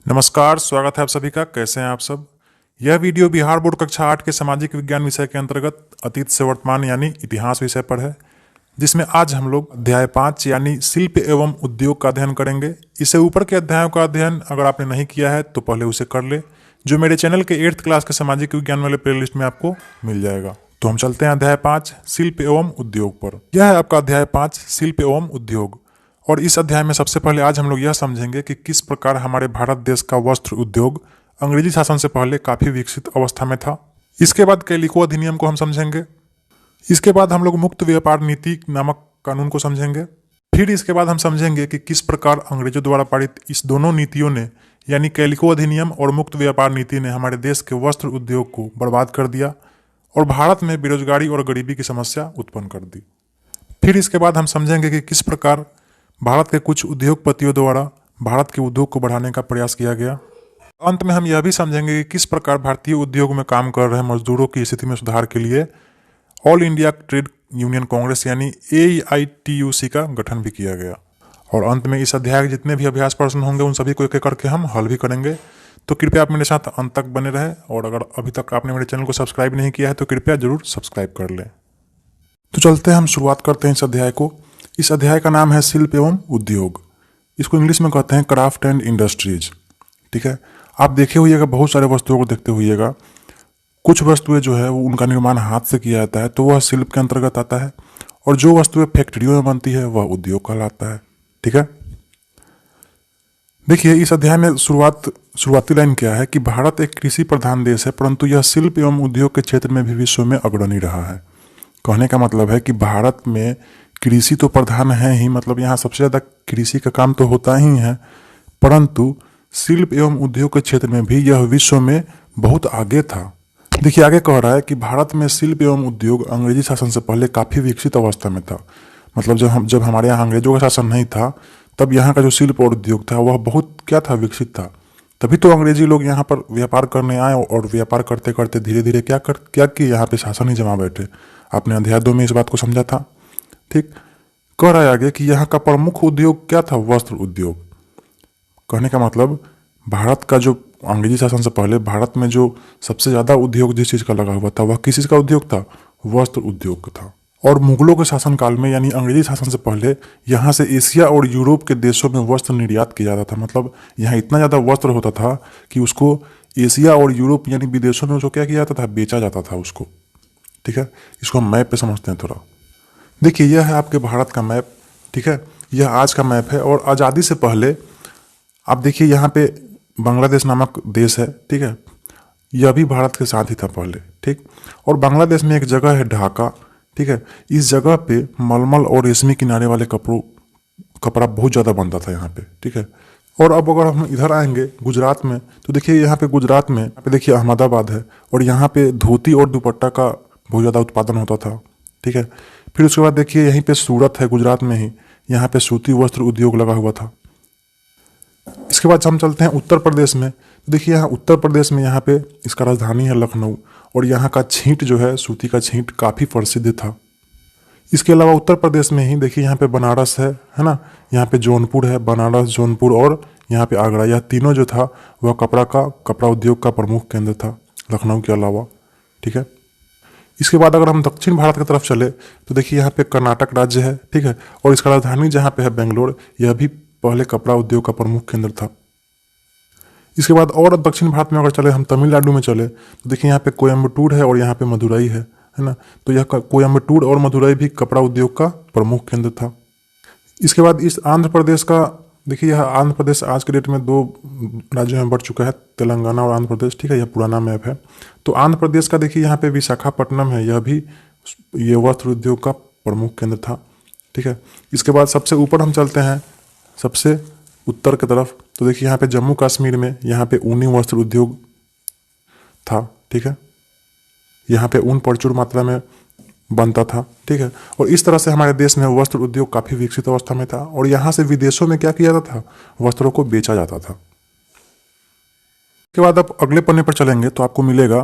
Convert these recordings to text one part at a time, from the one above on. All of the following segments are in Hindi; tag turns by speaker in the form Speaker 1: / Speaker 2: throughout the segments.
Speaker 1: नमस्कार, स्वागत है आप सभी का। कैसे हैं आप सब। यह वीडियो बिहार बोर्ड कक्षा 8 के सामाजिक विज्ञान विषय के अंतर्गत अतीत से वर्तमान यानी इतिहास विषय पर है, जिसमें आज हम लोग अध्याय 5 यानी शिल्प एवं उद्योग का अध्ययन करेंगे। इससे ऊपर के अध्यायों का अध्ययन अगर आपने नहीं किया है तो पहले उसे कर ले, जो मेरे चैनल के 8th क्लास के सामाजिक विज्ञान वाले प्लेलिस्ट में आपको मिल जाएगा। तो हम चलते हैं अध्याय 5 शिल्प एवं उद्योग पर। यह है आपका अध्याय 5 शिल्प एवं उद्योग। और इस अध्याय में सबसे पहले आज हम लोग यह समझेंगे कि किस प्रकार हमारे भारत देश का वस्त्र उद्योग अंग्रेजी शासन से पहले काफी विकसित अवस्था में था। इसके बाद कैलिको अधिनियम को हम समझेंगे। इसके बाद हम लोग मुक्त व्यापार नीति नामक कानून को समझेंगे। फिर इसके बाद हम समझेंगे कि किस प्रकार अंग्रेजों द्वारा पारित इस दोनों नीतियों ने यानी कैलिको अधिनियम और मुक्त व्यापार नीति ने हमारे देश के वस्त्र उद्योग को बर्बाद कर दिया और भारत में बेरोजगारी और गरीबी की समस्या उत्पन्न कर दी। फिर इसके बाद हम समझेंगे कि किस प्रकार भारत के कुछ उद्योगपतियों द्वारा भारत के उद्योग को बढ़ाने का प्रयास किया गया। अंत में हम यह भी समझेंगे कि किस प्रकार भारतीय उद्योग में काम कर रहे मजदूरों की स्थिति में सुधार के लिए all India trade union Congress यानी AITUC का गठन भी किया गया। और अंत में इस अध्याय के जितने भी अभ्यास प्रश्न होंगे उन सभी को एक एक करके हम हल भी करेंगे। तो कृपया आप मेरे साथ अंत तक बने रहें, और अगर अभी तक आपने मेरे चैनल को सब्सक्राइब नहीं किया है तो कृपया जरूर सब्सक्राइब कर लें। तो चलते हैं, हम शुरुआत करते हैं इस अध्याय को। इस अध्याय का नाम है शिल्प एवं उद्योग। इसको इंग्लिश में कहते हैं क्राफ्ट एंड इंडस्ट्रीज। ठीक है, आप देखे हुइएगा, बहुत सारे वस्तुओं को देखते हुइएगा। कुछ वस्तुएं जो है वो उनका निर्माण हाथ से किया जाता है तो वह शिल्प के अंतर्गत आता है, और जो वस्तुएं फैक्ट्रियों में बनती है वह उद्योग कहलाता है। ठीक है, देखिए इस अध्याय में शुरुआती लाइन क्या है कि भारत एक कृषि प्रधान देश है, परंतु यह शिल्प एवं उद्योग के क्षेत्र में भी विश्व में अग्रणी रहा है। कहने का मतलब है कि भारत में कृषि तो प्रधान है ही, मतलब यहाँ सबसे ज़्यादा कृषि का काम तो होता ही है, परंतु शिल्प एवं उद्योग के क्षेत्र में भी यह विश्व में बहुत आगे था। देखिए आगे कह रहा है कि भारत में शिल्प एवं उद्योग अंग्रेजी शासन से पहले काफ़ी विकसित अवस्था में था। मतलब जब हमारे यहाँ अंग्रेजों का शासन नहीं था तब यहाँ का जो शिल्प और उद्योग था वह बहुत क्या था, विकसित था। तभी तो अंग्रेजी लोग यहाँ पर व्यापार करने आए, और व्यापार करते करते धीरे धीरे क्या किए, यहाँ पे शासन ही जमा बैठे। आपने अध्याय 2 में इस बात को समझा था। ठीक, कह रहा है आगे कि यहाँ का प्रमुख उद्योग क्या था, वस्त्र उद्योग। कहने का मतलब भारत का जो अंग्रेजी शासन से पहले भारत में जो सबसे ज़्यादा उद्योग जिस चीज़ का लगा हुआ था वह किस चीज़ का उद्योग था, वस्त्र उद्योग का था। और मुगलों के शासनकाल में यानी अंग्रेजी शासन से पहले यहाँ से एशिया और यूरोप के देशों में वस्त्र निर्यात किया जाता था। मतलब यहाँ इतना ज़्यादा वस्त्र होता था कि उसको एशिया और यूरोप यानी विदेशों में उसको क्या किया जाता था, बेचा जाता था उसको। ठीक है, इसको हम मैप पे समझते हैं थोड़ा। देखिए यह है आपके भारत का मैप। ठीक है, यह आज का मैप है, और आज़ादी से पहले आप देखिए यहाँ पे बांग्लादेश नामक देश है। ठीक है, यह भी भारत के साथ ही था पहले। ठीक, और बांग्लादेश में एक जगह है ढाका। ठीक है, इस जगह पे मलमल और रेशमी किनारे वाले कपड़ा बहुत ज़्यादा बनता था यहाँ पे। ठीक है, और अब अगर हम इधर आएंगे गुजरात में तो देखिए यहाँ पे गुजरात में यहाँ पे देखिए अहमदाबाद है, और यहाँ पे धोती और दुपट्टा का बहुत ज़्यादा उत्पादन होता था। ठीक है, फिर उसके बाद देखिए यहीं पे सूरत है गुजरात में ही, यहाँ पे सूती वस्त्र उद्योग लगा हुआ था। इसके बाद हम चलते हैं उत्तर प्रदेश में। तो देखिए यहाँ उत्तर प्रदेश में यहाँ पे इसका राजधानी है लखनऊ, और यहाँ का छींट जो है सूती का छींट काफ़ी प्रसिद्ध था। इसके अलावा उत्तर प्रदेश में ही देखिए यहाँ पे बनारस है ना, यहाँ पे जौनपुर है, बनारस, जौनपुर और यहाँ पे आगरा, यह तीनों जो था वह कपड़ा उद्योग का प्रमुख केंद्र था लखनऊ के अलावा। ठीक है, इसके बाद अगर हम दक्षिण भारत की तरफ चले तो देखिए यहाँ पे कर्नाटक राज्य है। ठीक है, और इसका राजधानी जहाँ पे है बेंगलोर, यह भी पहले कपड़ा उद्योग का प्रमुख केंद्र था। इसके बाद और दक्षिण भारत में अगर चले, हम तमिलनाडु में चले तो देखिए यहाँ पे कोयम्बटूर है और यहाँ पे मदुरई है ना। तो यह कोयम्बटूर और मदुरई भी कपड़ा उद्योग का प्रमुख केंद्र था। इसके बाद इस आंध्र प्रदेश का देखिए, यह आंध्र प्रदेश आज के डेट में 2 राज्यों में बढ़ चुका है, तेलंगाना और आंध्र प्रदेश। ठीक है, यह पुराना मैप है। तो आंध्र प्रदेश का देखिए यहाँ पे विशाखापट्टनम है, यह भी ये वस्त्र उद्योग का प्रमुख केंद्र था। ठीक है, इसके बाद सबसे ऊपर हम चलते हैं सबसे उत्तर की तरफ, तो देखिए यहाँ पे जम्मू कश्मीर में यहाँ पे ऊनी वस्त्र उद्योग था। ठीक है, यहाँ पे ऊन प्रचुर मात्रा में बनता था। ठीक है, और इस तरह से हमारे देश में वस्त्र उद्योग काफ़ी विकसित अवस्था में था, और यहाँ से विदेशों में क्या किया जाता था, वस्त्रों को बेचा जाता था। के बाद आप अगले पन्ने पर चलेंगे तो आपको मिलेगा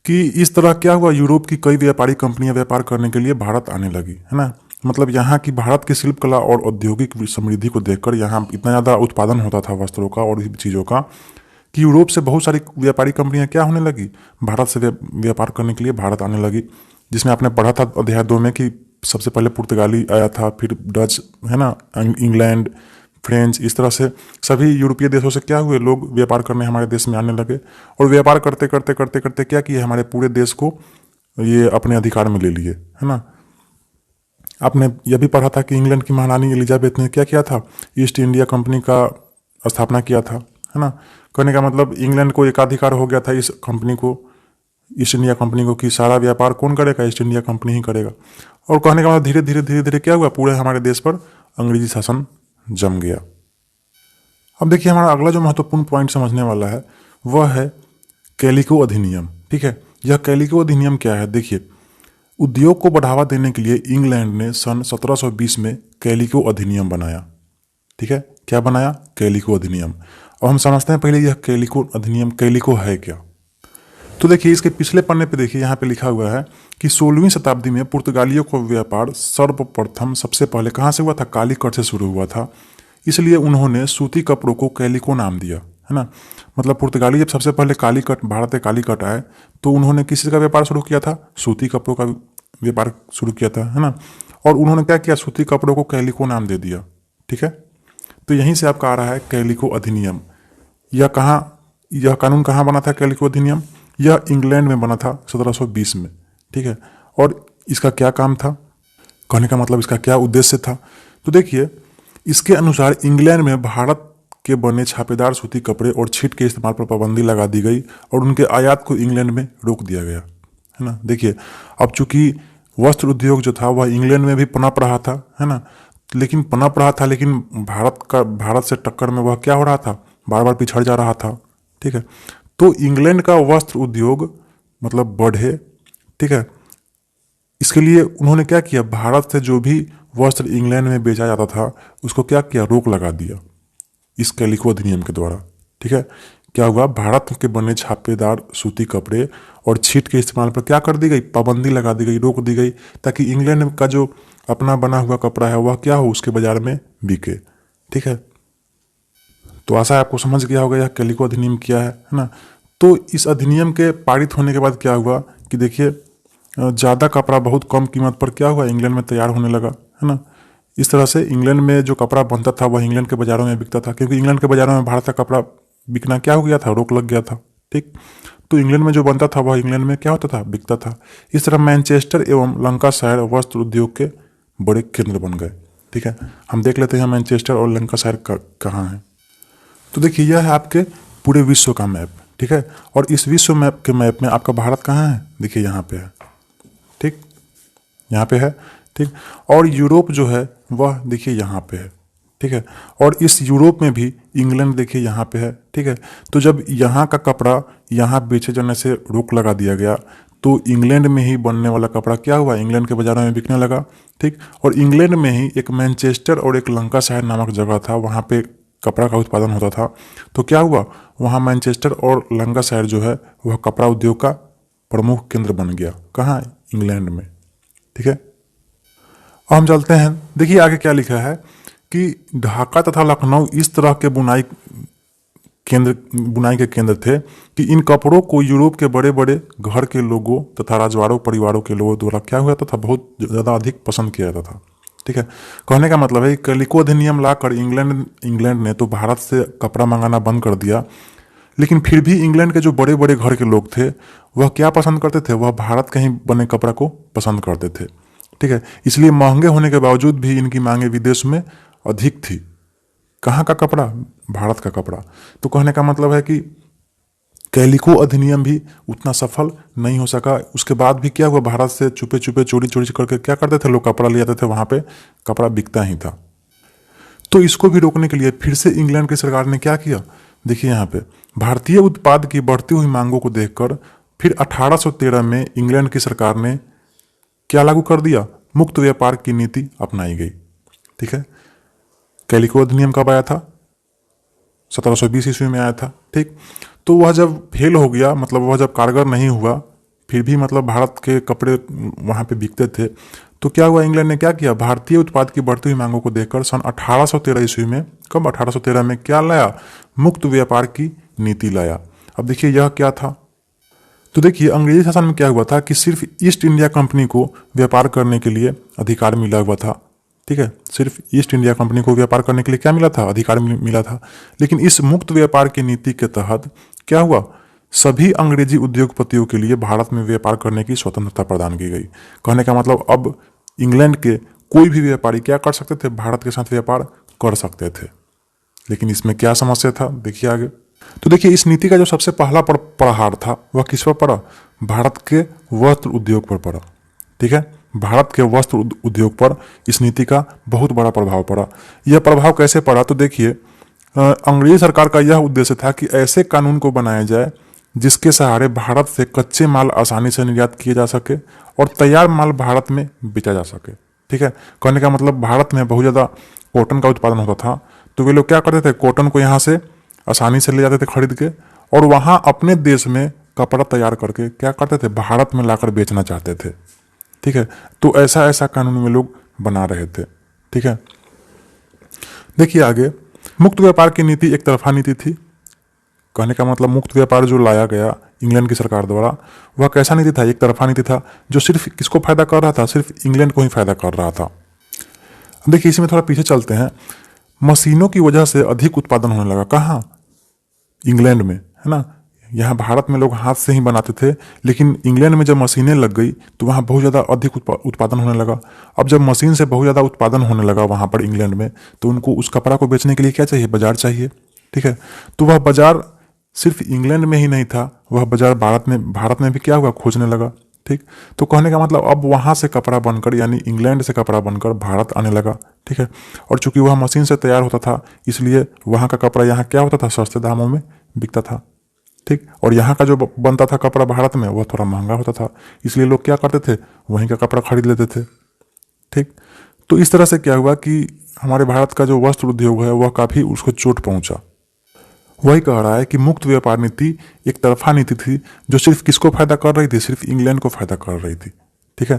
Speaker 1: कि इस तरह क्या हुआ, यूरोप की कई व्यापारी कंपनियां व्यापार करने के लिए भारत आने लगी, है ना। मतलब यहाँ की भारत की शिल्पकला और औद्योगिक समृद्धि को देखकर यहाँ इतना ज़्यादा उत्पादन होता था वस्त्रों का और चीज़ों का कि यूरोप से बहुत सारी व्यापारी कंपनियां क्या होने लगी, भारत से व्यापार करने के लिए भारत आने लगी। जिसमें आपने पढ़ा था अध्याय 2 में कि सबसे पहले पुर्तगाली आया था, फिर डच, है ना, इंग्लैंड, फ्रेंच, इस तरह से सभी यूरोपीय देशों से क्या हुए, लोग व्यापार करने हमारे देश में आने लगे और व्यापार करते करते करते करते क्या किए, हमारे पूरे देश को ये अपने अधिकार में ले लिए, है ना। आपने यह भी पढ़ा था कि इंग्लैंड की महारानी एलिजाबेथ ने क्या किया था, ईस्ट इंडिया कंपनी का स्थापना किया था, है ना। कहने का मतलब इंग्लैंड को एकाधिकार हो गया था इस कंपनी को, ईस्ट इंडिया कंपनी को, कि सारा व्यापार कौन करेगा, ईस्ट इंडिया कंपनी ही करेगा। और कहने का मतलब धीरे धीरे धीरे धीरे क्या हुआ, पूरे हमारे देश पर अंग्रेजी शासन जम गया। अब देखिए हमारा अगला जो महत्वपूर्ण पॉइंट समझने वाला है वह है कैलिको अधिनियम। ठीक है, यह कैलिको अधिनियम क्या है, देखिए उद्योग को बढ़ावा देने के लिए इंग्लैंड ने सन 1720 में कैलिको अधिनियम बनाया। ठीक है, क्या बनाया, कैलिको अधिनियम। अब हम समझते हैं पहले यह कैलिको अधिनियम, कैलिको है क्या। तो देखिए इसके पिछले पन्ने पे देखिए, यहाँ पे लिखा हुआ है कि 16वीं शताब्दी में पुर्तगालियों का व्यापार सर्वप्रथम सबसे पहले कहाँ से हुआ था, कालीकट से शुरू हुआ था। इसलिए उन्होंने सूती कपड़ों को कैलिको नाम दिया, है ना। मतलब पुर्तगाली जब सबसे पहले कालीकट, भारत के कालीकट आए तो उन्होंने किसी का व्यापार शुरू किया था, सूती कपड़ों का व्यापार शुरू किया था, है ना। और उन्होंने क्या किया, सूती कपड़ों को कैलिको नाम दे दिया। ठीक है, तो यहीं से आपका आ रहा है कैलिको अधिनियम। यह कहाँ, यह कानून कहाँ बना था कैलिको अधिनियम, यह इंग्लैंड में बना था 1720 में। ठीक है, और इसका क्या काम था, कहने का मतलब इसका क्या उद्देश्य था। तो देखिए इसके अनुसार इंग्लैंड में भारत के बने छापेदार सूती कपड़े और छिट के इस्तेमाल पर पाबंदी लगा दी गई और उनके आयात को इंग्लैंड में रोक दिया गया, है ना। देखिए अब चूंकि वस्त्र उद्योग जो था वह इंग्लैंड में भी पनप रहा था, है ना, लेकिन पनप रहा था, लेकिन भारत से टक्कर में वह क्या हो रहा था, बार बार पिछड़ जा रहा था। ठीक है, तो इंग्लैंड का वस्त्र उद्योग मतलब बढ़े। ठीक है, इसके लिए उन्होंने क्या किया, भारत से जो भी वस्त्र इंग्लैंड में बेचा जाता था उसको क्या किया, रोक लगा दिया इस कैलिको अधिनियम के द्वारा। ठीक है, क्या हुआ, भारत के बने छापेदार सूती कपड़े और छीट के इस्तेमाल पर क्या कर दी गई, पाबंदी लगा दी गई, रोक दी गई, ताकि इंग्लैंड का जो अपना बना हुआ कपड़ा है वह क्या हो, उसके बाजार में बिके। ठीक है, तो आशा है आपको समझ गया होगा यह कैलिको अधिनियम क्या है ना। तो इस अधिनियम के पारित होने के बाद क्या हुआ कि देखिए ज़्यादा कपड़ा बहुत कम कीमत पर क्या हुआ, इंग्लैंड में तैयार होने लगा, है ना। इस तरह से इंग्लैंड में जो कपड़ा बनता था वह इंग्लैंड के बाज़ारों में बिकता था, क्योंकि इंग्लैंड के बाज़ारों में भारत का कपड़ा बिकना क्या हो गया था, रोक लग गया था। ठीक, तो इंग्लैंड में जो बनता था वह इंग्लैंड में क्या होता था, बिकता था। इस तरह मैनचेस्टर एवं लंकाशायर वस्त्र उद्योग के बड़े केंद्र बन गए। ठीक है, हम देख लेते हैं मैनचेस्टर और लंकाशायर कहाँ है। तो देखिए यह है आपके पूरे विश्व का मैप। ठीक है, और इस विश्व मैप के मैप में आपका भारत कहाँ है, देखिए यहाँ पे है। ठीक, यहाँ पे है। ठीक, और यूरोप जो है वह देखिए यहाँ पे है। ठीक है, और इस यूरोप में भी इंग्लैंड देखिए यहाँ पे है। ठीक है, तो जब यहाँ का कपड़ा यहाँ बेचे जाने से रोक लगा दिया गया तो इंग्लैंड में ही बनने वाला कपड़ा क्या हुआ, इंग्लैंड के बाजारों में बिकने लगा। ठीक, और इंग्लैंड में ही एक मैनचेस्टर और एक लंकाशायर नामक जगह था, वहाँ पे कपड़ा का उत्पादन होता था। तो क्या हुआ, वहाँ मैनचेस्टर और लंकाशायर जो है वह कपड़ा उद्योग का प्रमुख केंद्र बन गया। कहाँ, इंग्लैंड में। ठीक है, अब हम चलते हैं, देखिए आगे क्या लिखा है कि ढाका तथा लखनऊ इस तरह के बुनाई के केंद्र थे कि इन कपड़ों को यूरोप के बड़े बड़े घर के लोगों तथा राजवाड़ों परिवारों के लोगों द्वारा क्या हुआ था, बहुत ज़्यादा अधिक पसंद किया जाता था। ठीक है, कहने का मतलब है कैलिको अधिनियम लाकर इंग्लैंड ने तो भारत से कपड़ा मंगाना बंद कर दिया, लेकिन फिर भी इंग्लैंड के जो बड़े बड़े घर के लोग थे वह क्या पसंद करते थे, वह भारत के ही बने कपड़ा को पसंद करते थे। ठीक है, इसलिए महंगे होने के बावजूद भी इनकी मांगे विदेश में अधिक थी। कहाँ का कपड़ा, भारत का कपड़ा। तो कहने का मतलब है कि कैलिको अधिनियम भी उतना सफल नहीं हो सका। उसके बाद भी क्या हुआ, भारत से छुपे छुपे चोरी चोरी करके क्या करते थे लोग, कपड़ा ले जाते थे, वहाँ पे कपड़ा बिकता ही था। तो इसको भी रोकने के लिए फिर से इंग्लैंड की सरकार ने क्या किया, देखिए यहाँ पे भारतीय उत्पाद की बढ़ती हुई मांगों को देखकर फिर 1813 में इंग्लैंड की सरकार ने क्या लागू कर दिया, मुक्त व्यापार की नीति अपनाई गई। ठीक है, कैलिको अधिनियम कब आया था, 1720 ईस्वी में आया था। ठीक, तो वह जब फेल हो गया, मतलब वह जब कारगर नहीं हुआ, फिर भी मतलब भारत के कपड़े वहाँ पे बिकते थे, तो क्या हुआ, इंग्लैंड ने क्या किया, भारतीय उत्पाद की बढ़ती हुई मांगों को देखकर सन 1813 ईस्वी में, कब 1813 में क्या लाया, मुक्त व्यापार की नीति लाया। अब देखिए यह क्या था, तो देखिए अंग्रेजी शासन में क्या हुआ था कि सिर्फ ईस्ट इंडिया कंपनी को व्यापार करने के लिए अधिकार मिला हुआ था। ठीक है, सिर्फ ईस्ट इंडिया कंपनी को व्यापार करने के लिए क्या मिला था, अधिकार मिला था। लेकिन इस मुक्त व्यापार की नीति के तहत क्या हुआ, सभी अंग्रेजी उद्योगपतियों के लिए भारत में व्यापार करने की स्वतंत्रता प्रदान की गई। कहने का मतलब अब इंग्लैंड के कोई भी व्यापारी क्या कर सकते थे, भारत के साथ व्यापार कर सकते थे। लेकिन इसमें क्या समस्या था, देखिए आगे। तो देखिए इस नीति का जो सबसे पहला प्रहार था वह किस पर पड़ा, भारत के वस्त्र उद्योग पर पड़ा। ठीक है, भारत के वस्त्र उद्योग पर इस नीति का बहुत बड़ा प्रभाव पड़ा। यह प्रभाव कैसे पड़ा, तो देखिए अंग्रेजी सरकार का यह उद्देश्य था कि ऐसे कानून को बनाया जाए जिसके सहारे भारत से कच्चे माल आसानी से निर्यात किए जा सके और तैयार माल भारत में बेचा जा सके। ठीक है, कहने का मतलब भारत में बहुत ज़्यादा कॉटन का उत्पादन होता था, तो वे लोग क्या करते थे, कॉटन को यहाँ से आसानी से ले जाते थे खरीद के, और वहाँ अपने देश में कपड़ा तैयार करके क्या करते थे, भारत में लाकर बेचना चाहते थे। ठीक है, तो ऐसा ऐसा कानून में लोग बना रहे थे। ठीक है, देखिए आगे, मुक्त व्यापार की नीति एक तरफा नीति थी। कहने का मतलब मुक्त व्यापार जो लाया गया इंग्लैंड की सरकार द्वारा वह कैसा नीति था, एक तरफा नीति था, जो सिर्फ किसको फायदा कर रहा था, सिर्फ इंग्लैंड को ही फायदा कर रहा था। देखिए इसमें थोड़ा पीछे चलते हैं। मशीनों की वजह से अधिक उत्पादन होने लगा, कहाँ, इंग्लैंड में, है ना। यहाँ भारत में लोग हाथ से ही बनाते थे, लेकिन इंग्लैंड में जब मशीनें लग गई तो वहाँ बहुत ज़्यादा अधिक उत्पादन होने लगा। अब जब मशीन से बहुत ज़्यादा उत्पादन होने लगा वहाँ पर इंग्लैंड में, तो उनको उस कपड़ा को बेचने के लिए क्या चाहिए, बाजार चाहिए। ठीक है, तो वह बाजार सिर्फ इंग्लैंड में ही नहीं था, वह बाजार भारत में भी क्या हुआ, खोजने लगा। ठीक, तो कहने का मतलब अब वहाँ से कपड़ा बनकर, यानी इंग्लैंड से कपड़ा बनकर भारत आने लगा। ठीक है, और चूंकि वह मशीन से तैयार होता था इसलिए वहाँ का कपड़ा यहाँ क्या होता था, सस्ते दामों में बिकता था। ठीक, और यहाँ का जो बनता था कपड़ा भारत में वह थोड़ा महंगा होता था, इसलिए लोग क्या करते थे, वहीं का कपड़ा खरीद लेते थे। ठीक, तो इस तरह से क्या हुआ कि हमारे भारत का जो वस्त्र उद्योग है वह काफ़ी उसको चोट पहुंचा। वही कह रहा है कि मुक्त व्यापार नीति एक तरफा नीति थी जो सिर्फ किसको फायदा कर रही थी, सिर्फ इंग्लैंड को फायदा कर रही थी। ठीक है,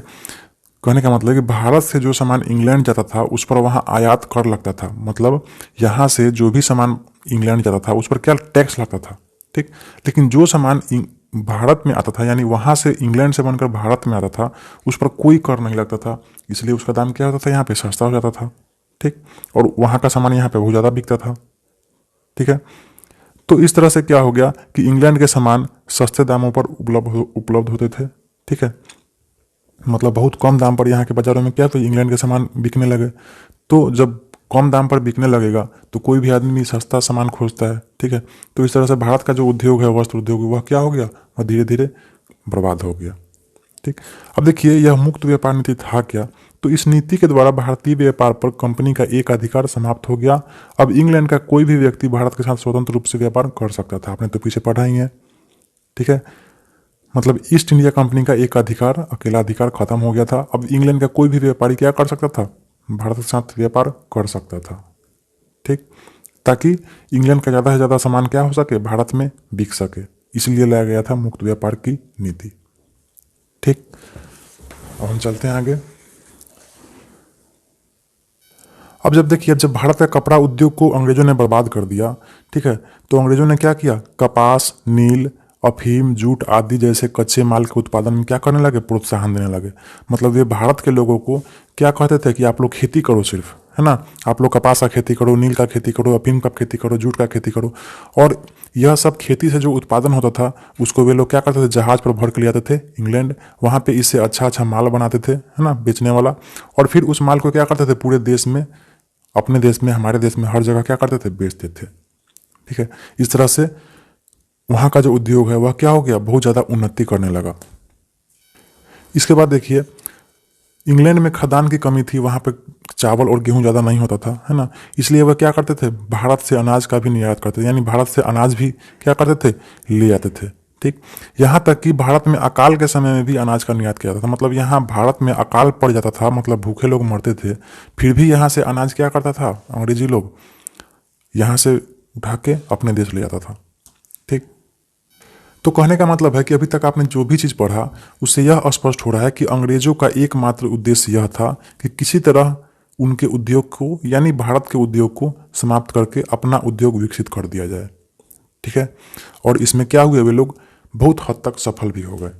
Speaker 1: कहने का मतलब कि भारत से जो सामान इंग्लैंड जाता था उस पर वहाँ आयात कर लगता था, मतलब यहाँ से जो भी सामान इंग्लैंड जाता था उस पर क्या टैक्स लगता था। ठीक, लेकिन जो सामान भारत में आता था, यानी वहाँ से इंग्लैंड से बनकर भारत में आता था, उस पर कोई कर नहीं लगता था, इसलिए उसका दाम क्या होता था, यहाँ पे सस्ता हो जाता था। ठीक, और वहाँ का सामान यहाँ पे बहुत ज़्यादा बिकता था। ठीक है, तो इस तरह से क्या हो गया कि इंग्लैंड के सामान सस्ते दामों पर उपलब्ध होते थे। ठीक है, मतलब बहुत कम दाम पर यहाँ के बाजारों में क्या, तो इंग्लैंड के सामान बिकने लगे। तो जब कम दाम पर बिकने लगेगा तो कोई भी आदमी सस्ता सामान खोजता है। ठीक है, तो इस तरह से भारत का जो उद्योग है, वस्त्र उद्योग, वह क्या हो गया, वह धीरे धीरे बर्बाद हो गया। ठीक, अब देखिए यह मुक्त व्यापार नीति था क्या, तो इस नीति के द्वारा भारतीय व्यापार पर कंपनी का एक अधिकार समाप्त हो गया। अब इंग्लैंड का कोई भी व्यक्ति भारत के साथ स्वतंत्र रूप से व्यापार कर सकता था, आपने तो पीछे पढ़ा ही है। ठीक है, मतलब ईस्ट इंडिया कंपनी का एक अधिकार, अकेला अधिकार खत्म हो गया था। अब इंग्लैंड का कोई भी व्यापारी क्या कर सकता था, भारत के साथ व्यापार कर सकता था। ठीक, ताकि इंग्लैंड का ज़्यादा से ज़्यादा सामान क्या हो सके, भारत में बिक सके, इसलिए लाया गया था मुक्त व्यापार की नीति। ठीक, अब हम चलते हैं आगे। अब जब देखिए, जब भारत का कपड़ा उद्योग को अंग्रेजों ने बर्बाद कर दिया, ठीक है, तो अंग्रेजों ने क्या किया, कपास, नील, अफीम, जूट आदि जैसे कच्चे माल के उत्पादन में क्या करने लगे, प्रोत्साहन देने लगे। मतलब ये भारत के लोगों को क्या कहते थे कि आप लोग खेती करो सिर्फ, है ना, आप लोग कपास का खेती करो, नील का खेती करो, अफीम का खेती करो, जूट का खेती करो। और यह सब खेती से जो उत्पादन होता था उसको वे लोग क्या करते थे, जहाज पर भर के ले आते थे इंग्लैंड, वहाँ पे इससे अच्छा अच्छा माल बनाते थे, है ना, बेचने वाला। और फिर उस माल को क्या करते थे, पूरे देश में, अपने देश में, हमारे देश में हर जगह क्या करते थे, बेचते थे। ठीक है, इस तरह से वहाँ का जो उद्योग है वह क्या हो गया, बहुत ज़्यादा उन्नति करने लगा। इसके बाद देखिए, इंग्लैंड में खदान की कमी थी, वहाँ पे चावल और गेहूं ज़्यादा नहीं होता था, है ना, इसलिए वह क्या करते थे, भारत से अनाज का भी निर्यात करते थे, यानी भारत से अनाज भी क्या करते थे, ले आते थे। ठीक, यहाँ तक कि भारत में अकाल के समय में भी अनाज का निर्यात किया जाता था। मतलब यहाँ भारत में अकाल पड़ जाता था, मतलब भूखे लोग मरते थे, फिर भी यहाँ से अनाज क्या करता था, अंग्रेजी लोग यहाँ से उठा के अपने देश ले जाता था। ठीक, तो कहने का मतलब है कि अभी तक आपने जो भी चीज़ पढ़ा उससे यह स्पष्ट हो रहा है कि अंग्रेजों का एकमात्र उद्देश्य यह था कि किसी तरह उनके उद्योग को यानी भारत के उद्योग को समाप्त करके अपना उद्योग विकसित कर दिया जाए। ठीक है, और इसमें क्या हुए, वे लोग बहुत हद तक सफल भी हो गए।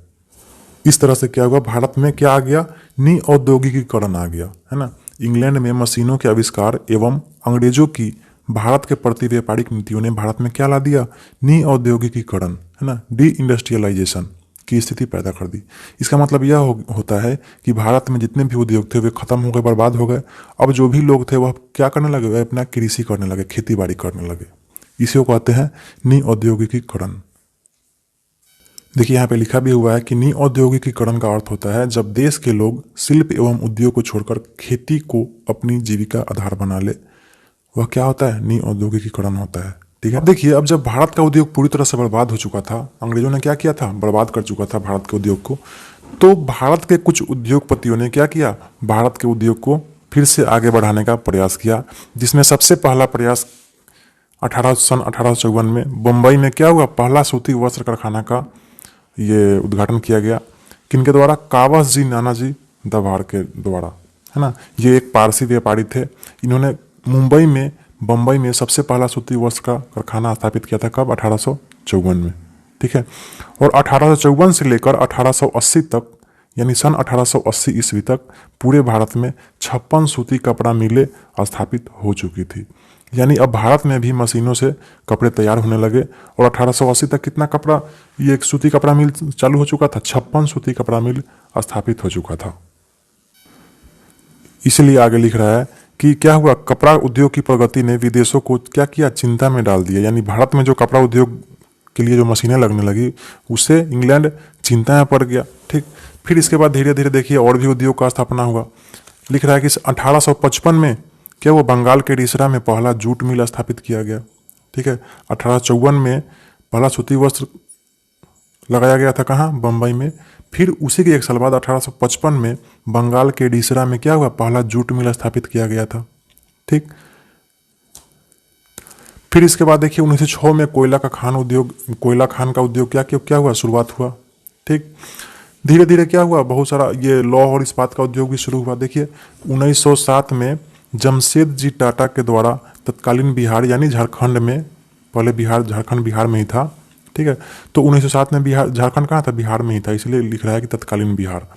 Speaker 1: इस तरह से क्या हुआ, भारत में क्या आ गया, निऔद्योगिकीकरण आ गया, है ना। इंग्लैंड में मशीनों के आविष्कार एवं अंग्रेजों की भारत के प्रति व्यापारिक नीतियों ने भारत में क्या ला दिया, निऔद्योगिकीकरण, है ना, डी इंडस्ट्रियलाइजेशन की स्थिति पैदा कर दी। इसका मतलब यह होता है कि भारत में जितने भी उद्योग थे वे खत्म हो गए, बर्बाद हो गए। अब जो भी लोग थे वह क्या करने लगे, वे अपना कृषि करने लगे, खेती बाड़ी करने लगे। इसी को कहते हैं निऔद्योगिकीकरण। देखिए यहाँ पे लिखा भी हुआ है कि निऔद्योगिकीकरण का अर्थ होता है जब देश के लोग शिल्प एवं उद्योग को छोड़कर खेती को अपनी जीविका आधार बना ले, वह क्या होता है, निऔद्योगिकीकरण होता है। ठीक है, देखिए अब जब भारत का उद्योग पूरी तरह से बर्बाद हो चुका था, अंग्रेजों ने क्या किया था, बर्बाद कर चुका था भारत के उद्योग को, तो भारत के कुछ उद्योगपतियों ने क्या किया, भारत के उद्योग को फिर से आगे बढ़ाने का प्रयास किया, जिसमें सबसे पहला प्रयास सन 1854 में बम्बई में क्या हुआ, पहला सूती वस्त्र कारखाना का ये उद्घाटन किया गया। किनके द्वारा, कावस जी नानाजी दवाड़ के द्वारा, है ना। ये एक पारसी व्यापारी थे। इन्होंने बम्बई में सबसे पहला सूती वस्त्र का कारखाना स्थापित किया था। कब, 1854 में। ठीक है, और 1854 से लेकर 1880 तक यानी सन 1880 ईस्वी तक पूरे भारत में 56 सूती कपड़ा मिलें स्थापित हो चुकी थी। यानी अब भारत में भी मशीनों से कपड़े तैयार होने लगे। और 1880 तक कितना कपड़ा, ये एक सूती कपड़ा मिल चालू हो चुका था, 56 सूती कपड़ा मिल स्थापित हो चुका था। इसलिए आगे लिख रहा है कि क्या हुआ, कपड़ा उद्योग की प्रगति ने विदेशों को क्या किया, चिंता में डाल दिया। यानी भारत में जो कपड़ा उद्योग के लिए जो मशीनें लगने लगी, उससे इंग्लैंड चिंता में पड़ गया। ठीक, फिर इसके बाद धीरे धीरे देखिए और भी उद्योग का स्थापना हुआ। लिख रहा है कि 1855 में क्या वो बंगाल के रिसरा में पहला जूट मिल स्थापित किया गया। ठीक है, 1854 में पहला सूती वस्त्र लगाया गया था, कहाँ, बम्बई में। फिर उसी के एक साल बाद 1855 में बंगाल के रिसरा में क्या हुआ, पहला जूट मिल स्थापित किया गया था। ठीक, फिर इसके बाद देखिए 1906 में कोयला खान का उद्योग क्या हुआ, शुरुआत हुआ। ठीक, धीरे धीरे क्या हुआ, बहुत सारा ये लौह और इस्पात का उद्योग भी शुरू हुआ। देखिए 1907 में जमशेद जी टाटा के द्वारा तत्कालीन बिहार यानी झारखंड में, पहले झारखंड बिहार में ही था। ठीक है, तो 1907 में झारखंड कहाँ था, बिहार में ही था, इसलिए लिख रहा है कि तत्कालीन बिहार।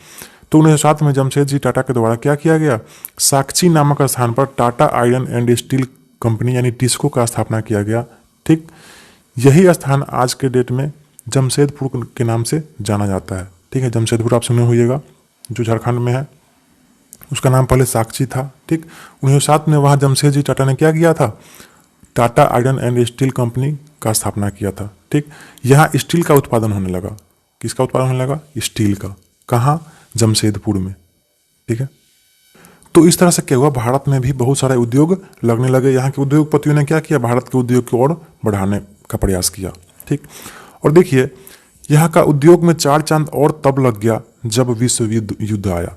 Speaker 1: तो 1907 में जमशेद जी टाटा के द्वारा क्या किया गया, साक्षी नामक स्थान पर Tata iron and steel company यानी टिस्को का स्थापना किया गया। ठीक, यही स्थान आज के डेट में जमशेदपुर के नाम से जाना जाता है। ठीक है, जमशेदपुर आप सुने होइएगा, जो झारखंड में है, उसका नाम पहले साक्षी था। ठीक, 1907 में वहाँ जमशेद जी टाटा ने क्या किया था, Tata iron and steel company का स्थापना किया था। ठीक, यहाँ स्टील का उत्पादन होने लगा। किसका उत्पादन होने लगा, स्टील का। कहाँ, जमशेदपुर में। ठीक है, तो इस तरह से क्या हुआ, भारत में भी बहुत सारे उद्योग लगने लगे। यहाँ के उद्योगपतियों ने क्या किया, भारत के उद्योग की ओर बढ़ाने का प्रयास किया। ठीक, और देखिए यहाँ का उद्योग में 4 चांद और तब लग गया जब विश्व युद्ध आया।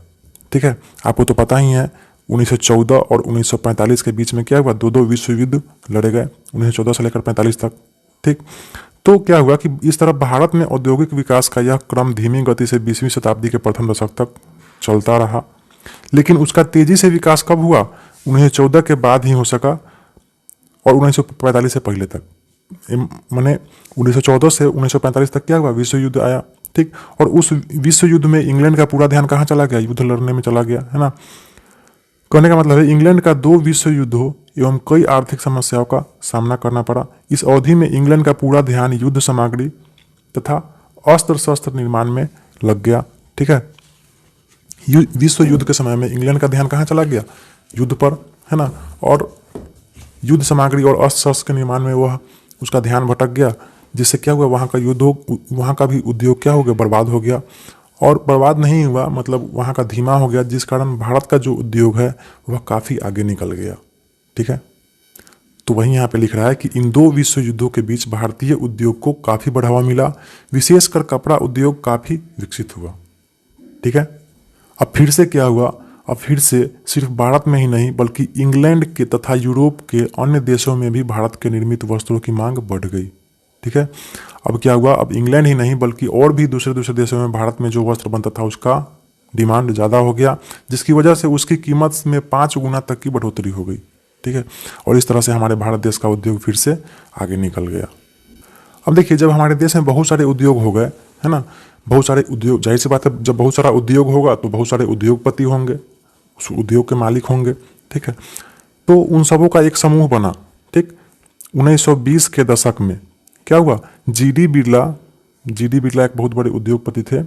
Speaker 1: ठीक है, आपको तो पता ही है 1914 और 1945 के बीच में क्या हुआ, दो विश्व युद्ध लड़े गए 1914 से लेकर 45 तक। ठीक, तो क्या हुआ कि इस तरह भारत में औद्योगिक विकास का यह क्रम धीमी गति से 20वीं शताब्दी के प्रथम दशक तक चलता रहा। लेकिन उसका तेजी से विकास कब हुआ, 1914 के बाद ही हो सका और 1945 से पहले तक। मैंने 1914 से 1945 तक क्या हुआ, विश्व युद्ध आया। ठीक, और उस विश्व युद्ध में इंग्लैंड का पूरा ध्यान कहाँ चला गया, युद्ध लड़ने में चला गया, है ना। कहने का मतलब है इंग्लैंड का 2 विश्व युद्धों एवं कई आर्थिक समस्याओं का सामना करना पड़ा। इस अवधि में इंग्लैंड का पूरा ध्यान युद्ध सामग्री तथा अस्त्र शस्त्र निर्माण में लग गया। ठीक है, विश्व युद्ध के समय में इंग्लैंड का ध्यान कहाँ चला गया, युद्ध पर, है ना। और युद्ध सामग्री और अस्त्र शस्त्र के निर्माण में वह उसका ध्यान भटक गया, जिससे क्या हुआ, वहाँ का भी उद्योग क्या हो गया, बर्बाद हो गया। और बर्बाद नहीं हुआ, मतलब वहाँ का धीमा हो गया, जिस कारण भारत का जो उद्योग है वह काफ़ी आगे निकल गया। ठीक है, तो वहीं यहाँ पे लिख रहा है कि इन 2 विश्व युद्धों के बीच भारतीय उद्योग को काफ़ी बढ़ावा मिला, विशेषकर कपड़ा उद्योग काफ़ी विकसित हुआ। ठीक है, अब फिर से क्या हुआ, अब फिर से सिर्फ भारत में ही नहीं बल्कि इंग्लैंड के तथा यूरोप के अन्य देशों में भी भारत के निर्मित वस्त्रों की मांग बढ़ गई। ठीक है, अब क्या हुआ, अब इंग्लैंड ही नहीं बल्कि और भी दूसरे दूसरे देशों में भारत में जो वस्त्र बनता था उसका डिमांड ज़्यादा हो गया, जिसकी वजह से उसकी कीमत में 5 गुना तक की बढ़ोतरी हो गई। ठीक है, और इस तरह से हमारे भारत देश का उद्योग फिर से आगे निकल गया। अब देखिए, जब हमारे देश में बहुत सारे उद्योग हो गए, है ना, बहुत सारे उद्योग, जाहिर सी बात है जब बहुत सारा उद्योग होगा तो बहुत सारे उद्योगपति होंगे, उस उद्योग के मालिक होंगे। ठीक है, तो उन सबों का एक समूह बना। ठीक, 1920 के दशक में क्या हुआ, जी डी बिरला एक बहुत बड़े उद्योगपति थे।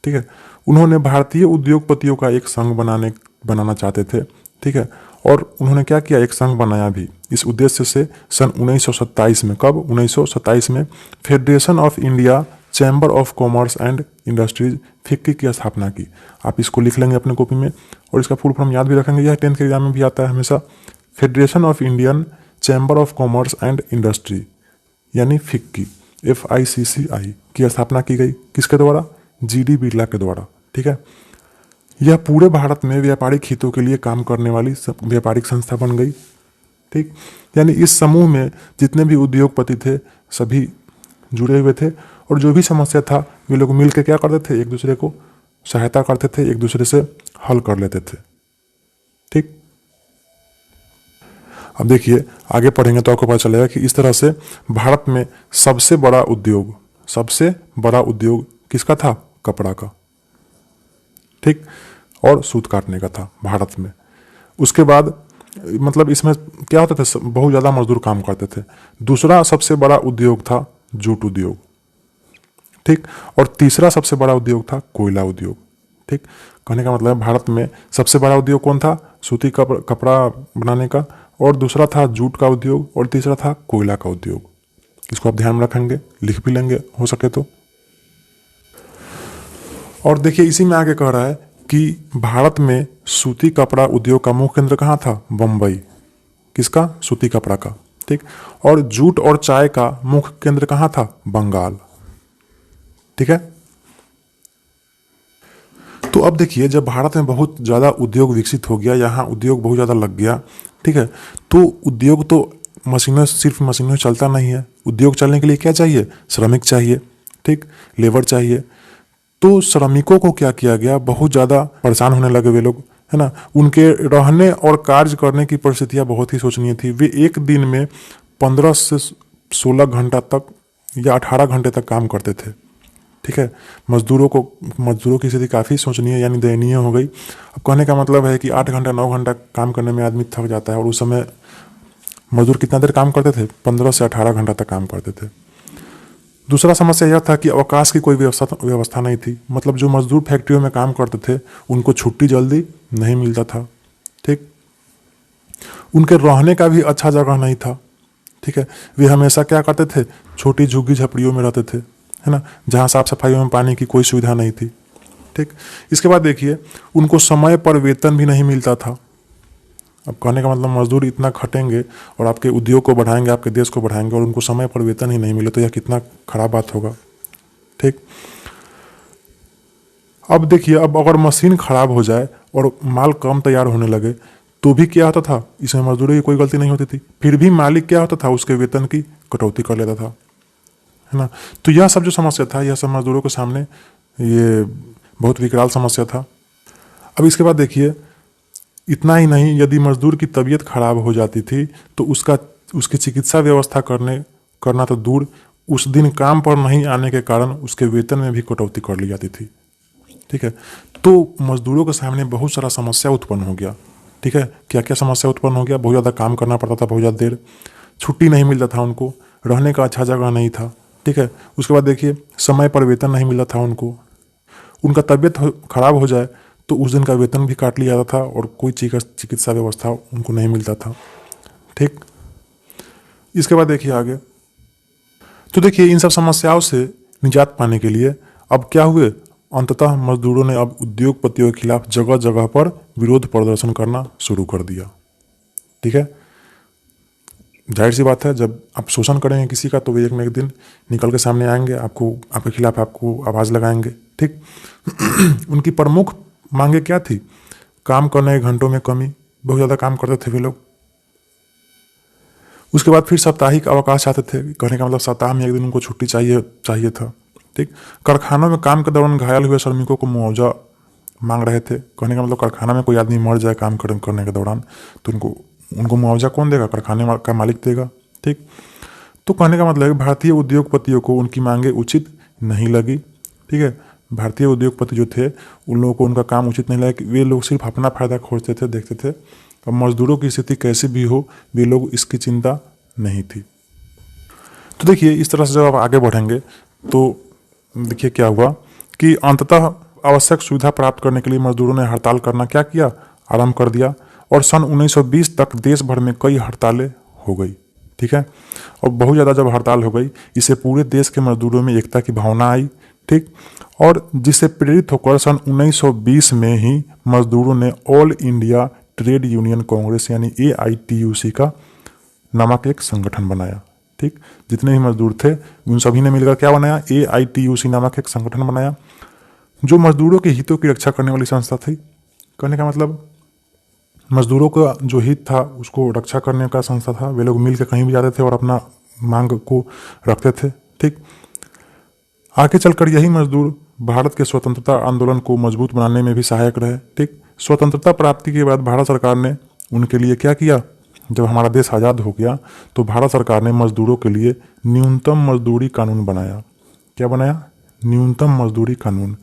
Speaker 1: ठीक है, उन्होंने भारतीय उद्योगपतियों का एक संघ बनाना चाहते थे। ठीक है, और उन्होंने क्या किया, एक संघ बनाया भी। इस उद्देश्य से सन 1927 में, कब, 1927 में federation of India chamber of commerce and industries FICCI की स्थापना की। आप इसको लिख लेंगे अपने कॉपी में और इसका फुल फॉर्म याद भी रखेंगे, यह 10th के एग्जाम में भी आता है हमेशा। Federation of Indian chamber of commerce and industry यानी फिक्की, FICCI की स्थापना की गई। किसके द्वारा, GD बिरला के द्वारा। ठीक है, यह पूरे भारत में व्यापारिक हितों के लिए काम करने वाली व्यापारिक संस्था बन गई। ठीक, यानी इस समूह में जितने भी उद्योगपति थे सभी जुड़े हुए थे, और जो भी समस्या था वे लोग मिलकर क्या करते थे, एक दूसरे को सहायता करते थे, एक दूसरे से हल कर लेते थे। ठीक, अब देखिए आगे पढ़ेंगे तो आपको पता चलेगा कि इस तरह से भारत में सबसे बड़ा उद्योग किसका था, कपड़ा का। ठीक, और सूत काटने का था भारत में। उसके बाद मतलब इसमें क्या होता था, बहुत ज़्यादा मजदूर काम करते थे। दूसरा सबसे बड़ा उद्योग था जूट उद्योग। ठीक, और तीसरा सबसे बड़ा उद्योग था कोयला उद्योग। ठीक, कहने का मतलब है भारत में सबसे बड़ा उद्योग कौन था, सूती कपड़ा बनाने का, और दूसरा था जूट का उद्योग, और तीसरा था कोयला का उद्योग। इसको आप ध्यान में रखेंगे, लिख भी लेंगे हो सके तो। और देखिए इसी में आगे कह रहा है कि भारत में सूती कपड़ा उद्योग का मुख्य केंद्र कहाँ था, बम्बई। किसका, सूती कपड़ा का। ठीक, और जूट और चाय का मुख्य केंद्र कहाँ था, बंगाल। ठीक है, तो अब देखिए जब भारत में बहुत ज़्यादा उद्योग विकसित हो गया, यहाँ उद्योग बहुत ज़्यादा लग गया। ठीक है, तो उद्योग तो सिर्फ मशीनों से चलता नहीं है। उद्योग चलने के लिए क्या चाहिए, श्रमिक चाहिए। ठीक, लेबर चाहिए। तो श्रमिकों को क्या किया गया, बहुत ज़्यादा परेशान होने लगे वे लोग, है ना। उनके रहने और कार्य करने की परिस्थितियाँ बहुत ही शोचनीय थी। वे एक दिन में 15 से 16 घंटा तक या 18 घंटे तक काम करते थे। ठीक है, मजदूरों की स्थिति काफ़ी शोचनीय यानी दयनीय हो गई। अब कहने का मतलब है कि 8 घंटा 9 घंटा काम करने में आदमी थक जाता है, और उस समय मजदूर कितना देर काम करते थे, 15 से 18 घंटा तक काम करते थे। दूसरा समस्या यह था कि अवकाश की कोई व्यवस्था नहीं थी। मतलब जो मजदूर फैक्ट्रियों में काम करते थे उनको छुट्टी जल्दी नहीं मिलता था। ठीक, उनके रहने का भी अच्छा जगह नहीं था। ठीक है, वे हमेशा क्या करते थे, छोटी झुग्गी झपड़ियों में रहते थे, है ना, जहाँ साफ सफाई में पानी की कोई सुविधा नहीं थी। ठीक, इसके बाद देखिए उनको समय पर वेतन भी नहीं मिलता था। अब कहने का मतलब मजदूर इतना खटेंगे और आपके उद्योग को बढ़ाएंगे, आपके देश को बढ़ाएंगे, और उनको समय पर वेतन ही नहीं मिले तो यह कितना खराब बात होगा। ठीक, अब देखिए अब अगर मशीन खराब हो जाए और माल कम तैयार होने लगे तो भी क्या होता था, इसमें मजदूरों की कोई गलती नहीं होती थी, फिर भी मालिक क्या होता था, उसके वेतन की कटौती कर लेता था, है ना। तो यह सब जो समस्या था, यह सब मजदूरों के सामने ये बहुत विकराल समस्या था। अब इसके बाद देखिए इतना ही नहीं, यदि मजदूर की तबीयत खराब हो जाती थी तो उसकी चिकित्सा व्यवस्था करना तो दूर, उस दिन काम पर नहीं आने के कारण उसके वेतन में भी कटौती कर ली जाती थी। ठीक है, तो मजदूरों के सामने बहुत सारा समस्या उत्पन्न हो गया। ठीक है, क्या क्या समस्या उत्पन्न हो गया, बहुत ज़्यादा काम करना पड़ता था, बहुत ज़्यादा देर, छुट्टी नहीं मिलता था उनको, रहने का अच्छा जगह नहीं था। ठीक है, उसके बाद देखिए समय पर वेतन नहीं मिलता था उनको, उनका तबीयत खराब हो जाए तो उस दिन का वेतन भी काट लिया जाता था और कोई चिकित्सा व्यवस्था उनको नहीं मिलता था। ठीक, इसके बाद देखिए आगे, तो देखिए इन सब समस्याओं से निजात पाने के लिए अब क्या हुए, अंततः मजदूरों ने अब उद्योगपतियों के खिलाफ जगह जगह पर विरोध प्रदर्शन करना शुरू कर दिया। ठीक है, जाहिर सी बात है जब आप शोषण करेंगे किसी का तो वे एक न एक दिन निकल के सामने आएंगे, आपके खिलाफ आपको आवाज़ लगाएंगे। ठीक उनकी प्रमुख मांगे क्या थी, काम करने के घंटों में कमी, बहुत ज़्यादा काम करते थे वे लोग। उसके बाद फिर साप्ताहिक अवकाश चाहते थे, कहने का मतलब सप्ताह में एक दिन उनको छुट्टी चाहिए था। ठीक। कारखानों में काम के दौरान घायल हुए श्रमिकों को मुआवजा मांग रहे थे, कहने का मतलब कारखाना में कोई आदमी मर जाए काम करने के दौरान तो उनको मुआवजा कौन देगा? कारखाने का मालिक देगा। ठीक। तो कहने का मतलब है भारतीय उद्योगपतियों को उनकी मांगे उचित नहीं लगी। ठीक है, भारतीय उद्योगपति जो थे उन लोगों को उनका काम उचित नहीं लगा। वे लोग सिर्फ अपना फायदा खोजते थे, देखते थे। अब मजदूरों की स्थिति कैसी भी हो, वे लोग इसकी चिंता नहीं थी। तो देखिए इस तरह से जब आप आगे बढ़ेंगे तो देखिए क्या हुआ कि अंततः आवश्यक सुविधा प्राप्त करने के लिए मजदूरों ने हड़ताल करना क्या किया, आरंभ कर दिया। और सन 1920 तक देश भर में कई हड़तालें हो गई। ठीक है, और बहुत ज़्यादा जब हड़ताल हो गई, इससे पूरे देश के मजदूरों में एकता की भावना आई। ठीक, और जिससे प्रेरित होकर सन 1920 में ही मजदूरों ने all India trade union Congress यानी AITUC का नामक एक संगठन बनाया। ठीक, जितने भी मजदूर थे उन सभी ने मिलकर क्या बनाया, AITUC नामक एक संगठन बनाया, जो मजदूरों के हितों की रक्षा करने वाली संस्था थी। कहने का मतलब मजदूरों का जो हित था उसको रक्षा करने का संस्था था। वे लोग मिल के कहीं भी जाते थे और अपना मांग को रखते थे। ठीक, आगे चलकर यही मजदूर भारत के स्वतंत्रता आंदोलन को मजबूत बनाने में भी सहायक रहे। ठीक, स्वतंत्रता प्राप्ति के बाद भारत सरकार ने उनके लिए क्या किया, जब हमारा देश आज़ाद हो गया तो भारत सरकार ने मजदूरों के लिए न्यूनतम मजदूरी कानून बनाया। क्या बनाया? न्यूनतम मजदूरी कानून।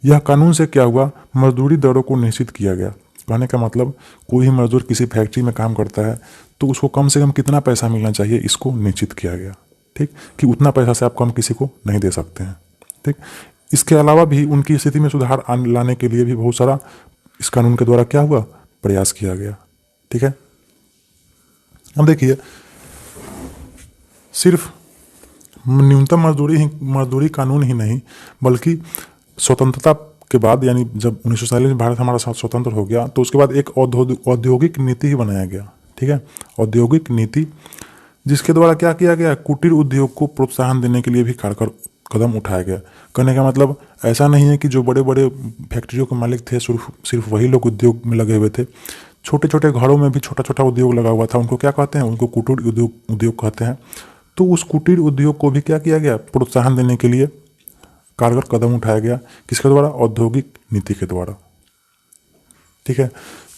Speaker 1: यह कानून से क्या हुआ, मजदूरी दरों को निश्चित किया गया। कहने का मतलब कोई भी मजदूर किसी फैक्ट्री में काम करता है तो उसको कम से कम कितना पैसा मिलना चाहिए, इसको निश्चित किया गया। ठीक, कि उतना पैसा से आप कम किसी को नहीं दे सकते हैं। ठीक, इसके अलावा भी उनकी स्थिति में सुधार लाने के लिए भी बहुत सारा इस कानून के द्वारा क्या हुआ, प्रयास किया गया। ठीक है, अब देखिए सिर्फ न्यूनतम मजदूरी कानून ही नहीं, बल्कि स्वतंत्रता के बाद यानी जब 1947 में भारत हमारा स्वतंत्र हो गया तो उसके बाद एक औद्योगिक नीति ही बनाया गया। ठीक है, औद्योगिक नीति जिसके द्वारा क्या किया गया, कुटीर उद्योग को प्रोत्साहन देने के लिए भी कारगर कदम उठाया गया। कहने का मतलब ऐसा नहीं है कि जो बड़े बड़े फैक्ट्रियों के मालिक थे सिर्फ वही लोग उद्योग में लगे हुए थे। छोटे छोटे घरों में भी छोटा छोटा उद्योग लगा हुआ था, उनको क्या कहते हैं, उनको कुटीर उद्योग कहते हैं। तो उस कुटीर उद्योग को भी क्या किया गया, प्रोत्साहन देने के लिए कारगर कदम उठाया गया। किसके द्वारा? औद्योगिक नीति के द्वारा। ठीक है,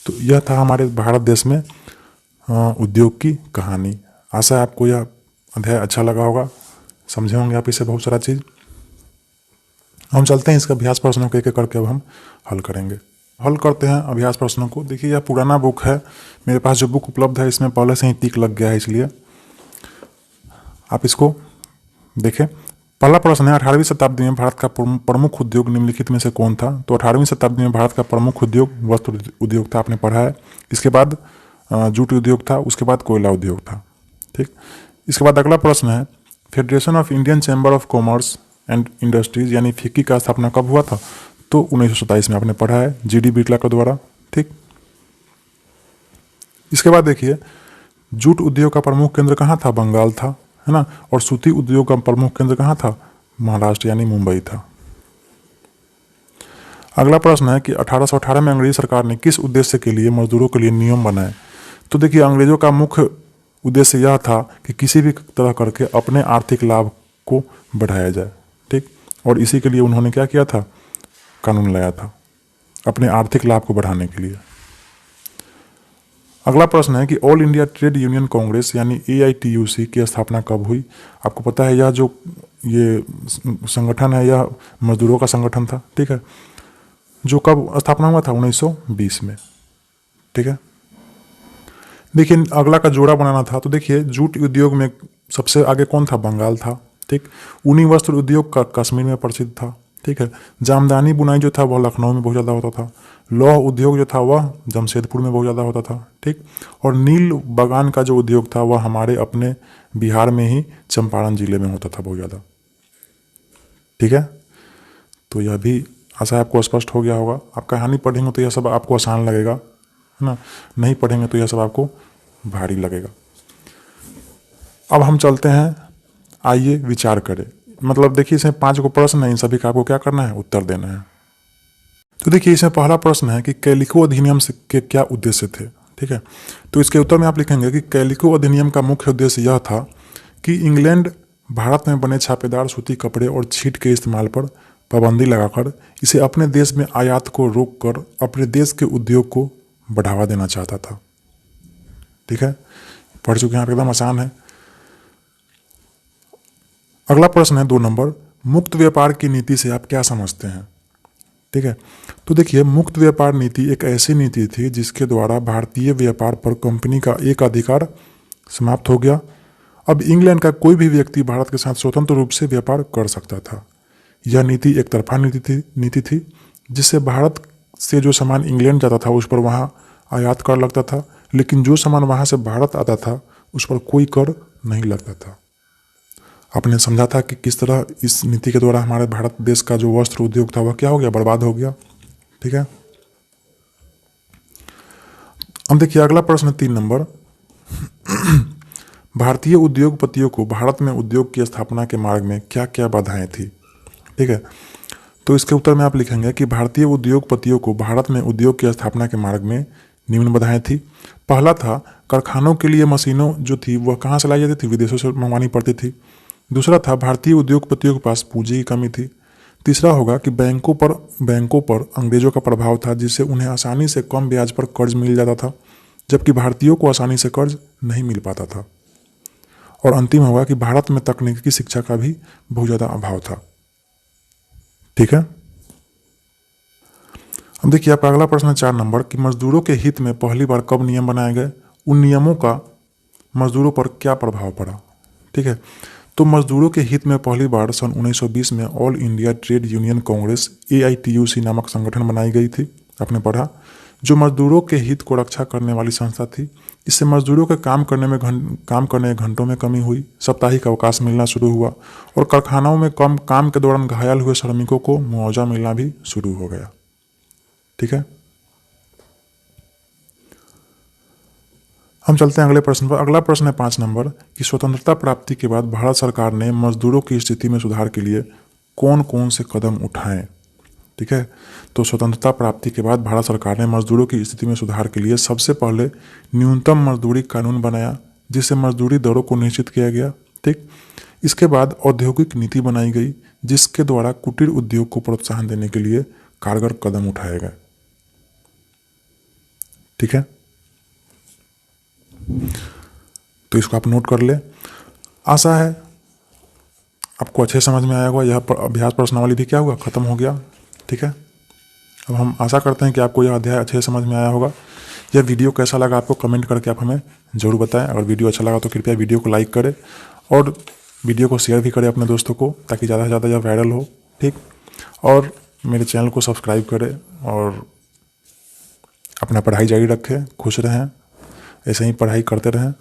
Speaker 1: तो यह था हमारे भारत देश में उद्योग की कहानी। आशा है आपको यह अध्याय अच्छा लगा होगा, समझे होंगे आप इससे बहुत सारा चीज़। हम चलते हैं इसका अभ्यास प्रश्नों को एक एक करके अब हम हल करेंगे। हल करते हैं अभ्यास प्रश्नों को। देखिए यह पुराना बुक है, मेरे पास जो बुक उपलब्ध है इसमें पहले से ही टिक लग गया है, इसलिए आप इसको देखें। पहला प्रश्न है, 18वीं शताब्दी में भारत का प्रमुख उद्योग निम्नलिखित में से कौन था? तो 18वीं शताब्दी में भारत का प्रमुख उद्योग वस्त्र उद्योग था, आपने पढ़ा है। इसके बाद जूट उद्योग था, उसके बाद कोयला उद्योग था। ठीक, इसके बाद अगला प्रश्न है, federation of Indian chamber of commerce and industries यानी फिक्की का स्थापना कब हुआ था? तो 1927 में आपने पढ़ा है, GD बिरला के द्वारा। ठीक, इसके बाद देखिए जूट उद्योग का प्रमुख केंद्र कहाँ था? बंगाल था, है ना। और सूती उद्योग का प्रमुख केंद्र कहाँ था? महाराष्ट्र यानी मुंबई था। अगला प्रश्न है कि 1818 में अंग्रेजी सरकार ने किस उद्देश्य के लिए मजदूरों के लिए नियम बनाए? तो देखिए अंग्रेजों का मुख्य उद्देश्य यह था कि किसी भी तरह करके अपने आर्थिक लाभ को बढ़ाया जाए। ठीक, और इसी के लिए उन्होंने क्या किया था, कानून लाया था अपने आर्थिक लाभ को बढ़ाने के लिए। अगला प्रश्न है कि all India trade union Congress यानी AITUC की स्थापना कब हुई? आपको पता है यह जो ये संगठन है यह मजदूरों का संगठन था। ठीक है, जो कब स्थापना हुआ था? 1920 में। ठीक है, देखिए अगला का जोड़ा बनाना था। तो देखिए जूट उद्योग में सबसे आगे कौन था? बंगाल था। ठीक, ऊनी वस्त्र उद्योग का कश्मीर में प्रसिद्ध था। ठीक है, जामदानी बुनाई जो था वह लखनऊ में बहुत ज़्यादा होता था। लौह उद्योग जो था वह जमशेदपुर में बहुत ज़्यादा होता था। ठीक, और नील बागान का जो उद्योग था वह हमारे अपने बिहार में ही चंपारण जिले में होता था बहुत ज़्यादा। ठीक है, तो यह भी आशा है आपको स्पष्ट हो गया होगा। आप कहानी पढ़ेंगे तो यह सब आपको आसान लगेगा, है ना। नहीं पढ़ेंगे तो यह सब आपको भारी लगेगा। अब हम चलते हैं, आइए विचार करें। मतलब देखिए इसमें 5 को प्रश्न है, इन सभी का आपको क्या करना है, उत्तर देना है। तो देखिए इसमें पहला प्रश्न है कि कैलिको अधिनियम के क्या उद्देश्य थे? ठीक है। तो इसके उत्तर में आप लिखेंगे कि कैलिको अधिनियम का मुख्य उद्देश्य यह था कि इंग्लैंड भारत में बने छापेदार सूती कपड़े और छीट के इस्तेमाल पर पाबंदी लगाकर इसे अपने देश में आयात को रोककर अपने देश के उद्योग को बढ़ावा देना चाहता था। ठीक है, पढ़ चुके हैं आप, एकदम आसान है। अगला प्रश्न है 2 नंबर, मुक्त व्यापार की नीति से आप क्या समझते हैं? ठीक है, तो देखिए, मुक्त व्यापार नीति एक ऐसी नीति थी जिसके द्वारा भारतीय व्यापार पर कंपनी का एक अधिकार समाप्त हो गया। अब इंग्लैंड का कोई भी व्यक्ति भारत के साथ स्वतंत्र रूप से व्यापार कर सकता था। यह नीति एक तरफा नीति थी जिससे भारत से जो सामान इंग्लैंड जाता था उस पर वहाँ आयात कर लगता था, लेकिन जो सामान वहाँ से भारत आता था उस पर कोई कर नहीं लगता था। आपने समझा था कि किस तरह इस नीति के द्वारा हमारे भारत देश का जो वस्त्र उद्योग था वह क्या हो गया, बर्बाद हो गया। ठीक है, अब देखिए अगला प्रश्न 3 नंबर, भारतीय उद्योगपतियों को भारत में उद्योग की स्थापना के मार्ग में क्या क्या बाधाएं थी? ठीक है, तो इसके उत्तर में आप लिखेंगे कि भारतीय उद्योगपतियों को भारत में उद्योग की स्थापना के मार्ग में निम्न बाधाएं थी। पहला था, कारखानों के लिए मशीनों जो थी वह कहाँ से लाई जाती थी? विदेशों से मंगवानी पड़ती थी। दूसरा था, भारतीय उद्योगपतियों के पास पूंजी की कमी थी। तीसरा होगा कि बैंकों पर अंग्रेजों का प्रभाव था जिससे उन्हें आसानी से कम ब्याज पर कर्ज मिल जाता था, जबकि भारतीयों को आसानी से कर्ज नहीं मिल पाता था। और अंतिम होगा कि भारत में तकनीकी शिक्षा का भी बहुत ज़्यादा अभाव था। ठीक है, अब देखिए आपका अगला प्रश्न 4 नंबर, कि मजदूरों के हित में पहली बार कब नियम बनाए गए? उन नियमों का मजदूरों पर क्या प्रभाव पड़ा? ठीक है, तो मजदूरों के हित में पहली बार सन 1920 में all India trade union Congress AITUC नामक संगठन बनाई गई थी। आपने पढ़ा, जो मजदूरों के हित को रक्षा करने वाली संस्था थी। इससे मजदूरों के काम करने घंटों में कमी हुई, साप्ताहिक अवकाश मिलना शुरू हुआ और कारखानाओं में कम काम के दौरान घायल हुए श्रमिकों को मुआवजा मिलना भी शुरू हो गया। ठीक है, हम चलते हैं अगले प्रश्न पर। अगला प्रश्न है 5 नंबर, कि स्वतंत्रता प्राप्ति के बाद भारत सरकार ने मजदूरों की स्थिति में सुधार के लिए कौन कौन से कदम उठाए? ठीक है, तो स्वतंत्रता प्राप्ति के बाद भारत सरकार ने मजदूरों की स्थिति में सुधार के लिए सबसे पहले न्यूनतम मजदूरी कानून बनाया जिससे मजदूरी दरों को निश्चित किया गया। ठीक, इसके बाद औद्योगिक नीति बनाई गई जिसके द्वारा कुटीर उद्योग को प्रोत्साहन देने के लिए कारगर कदम उठाए गए। ठीक है, तो इसको आप नोट कर ले। आशा है आपको अच्छे समझ में आया होगा। यह अभ्यास प्रश्नावली भी क्या हुआ, खत्म हो गया। ठीक है, अब हम आशा करते हैं कि आपको यह अध्याय अच्छे समझ में आया होगा। यह वीडियो कैसा लगा आपको कमेंट करके आप हमें ज़रूर बताएं। अगर वीडियो अच्छा लगा तो कृपया वीडियो को लाइक करें और वीडियो को शेयर भी करें अपने दोस्तों को, ताकि ज़्यादा से ज़्यादा यह वायरल हो। ठीक, और मेरे चैनल को सब्सक्राइब करें और अपना पढ़ाई जारी रखें। खुश रहें, ऐसे ही पढ़ाई करते रहें।